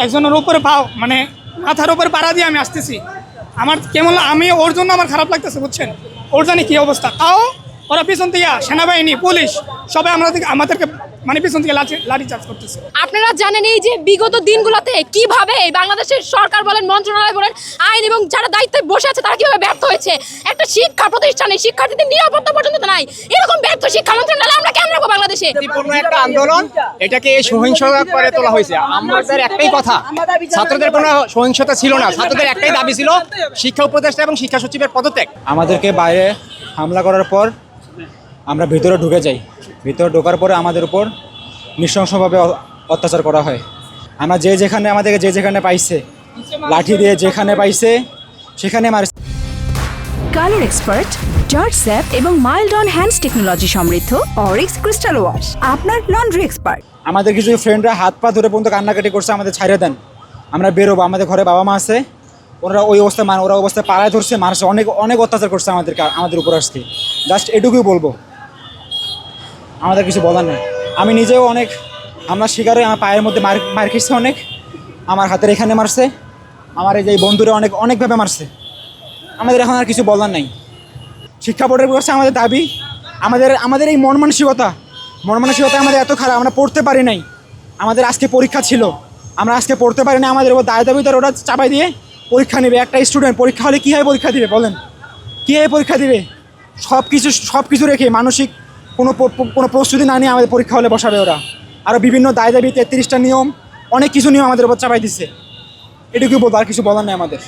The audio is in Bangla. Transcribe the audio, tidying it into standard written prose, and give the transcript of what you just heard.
একজনের উপরে পাও মানে মাথার উপরে পাড়া দিয়ে আমি আসতেছি, আমার কেমন আমি ওর জন্য আমার খারাপ লাগতেছে, বুঝছেন? ওর জানি কি অবস্থা, তাও ওরা পিছন থেকে সেনাবাহিনী পুলিশ সবাই আমাদেরকে মানে পিছন থেকে লাঠি চার্জ করতেছে। আপনারা জানেন এই যে বিগত দিনগুলোতে কিভাবে বাংলাদেশের সরকার বলেন, মন্ত্রণালয় বলেন, আইন এবং যারা দায়িত্বে বসে আছে তারা কিভাবে ব্যর্থ হয়েছে। একটা শিক্ষা প্রতিষ্ঠানে শিক্ষার্থীদের নিরাপত্তা পর্যন্ত নাই, এরকম ব্যর্থ শিক্ষা মন্ত্রণালয় আমরা কেন রাখবো বাংলাদেশে? শান্তিপূর্ণ একটা আন্দোলন, এটাকে সহিংসতা করে তোলা হয়েছে। আমাদের একটাই কথা, ছাত্রদের কোনো সহিংসতা ছিল না, ছাত্রদের একটাই দাবি ছিল শিক্ষা উপদেষ্টা এবং শিক্ষা সচিবের পদত্যাগ। আমাদেরকে বাইরে হামলা করার পর আমরা ভিতরে ঢুকে যাই, ভিতরে ঢোকার পরে আমাদের উপর নৃশংসভাবে অত্যাচার করা হয়। আমরা আমাদেরকে যেখানে পাইছে লাঠি দিয়ে যেখানে পাইছে সেখানে মারছে। কালার এক্সপার্ট, জর্জ স্যাপ এবং মাইল্ড অন হ্যান্ডস টেকনোলজি সমৃদ্ধ অরিক্স ক্রিস্টাল ওয়াশ আপনার লন্ড্রি এক্সপার্ট। আমাদের কিছু ফ্রেন্ডরা হাত পা ধরে পর্যন্ত কান্নাকাটি করছে, আমাদের ছাড়িয়ে দেন, আমরা বেরোবো। আমাদের ঘরে বাবা মা আছে, ওরা ওই অবস্থায় ওরা অবস্থায় পাড়ায় ধরছে, মারছে, অনেক অত্যাচার করছে আমাদের উপর আসছে। জাস্ট এটুকুই বলবো, আমাদের কিছু বলার নেই। আমি নিজেও অনেক আমার শিকারে, আমার পায়ের মধ্যে মার খেয়েছে অনেক, আমার হাতের এখানে মারছে, আমার এই যে বন্ধুরা অনেকভাবে মারছে। আমাদের এখন আর কিছু বলার নাই। শিক্ষা বোর্ডের কাছে আমাদের দাবি, আমাদের এই মন মানসিকতা আমাদের এত খারাপ, আমরা পড়তে পারি নাই। আমাদের আজকে পরীক্ষা ছিল, আমরা আজকে পড়তে পারি না, আমাদের ওপর দায় দাবিদার ওরা চাপাই দিয়ে পরীক্ষা নেবে। একটা স্টুডেন্ট পরীক্ষা হলে কীভাবে পরীক্ষা দিবে বলেন, কীভাবে পরীক্ষা দিবে? সব কিছু রেখে মানসিক কোনো প্রস্তুতি না নিয়ে আমাদের পরীক্ষা হলে বসাবে ওরা। আরও বিভিন্ন দায় দাবি, 33টা নিয়ম, অনেক কিছু নিয়ম আমাদের উপর চাপাই দিচ্ছে। এটুকুই বলবো, আর কিছু বলার নেই আমাদের।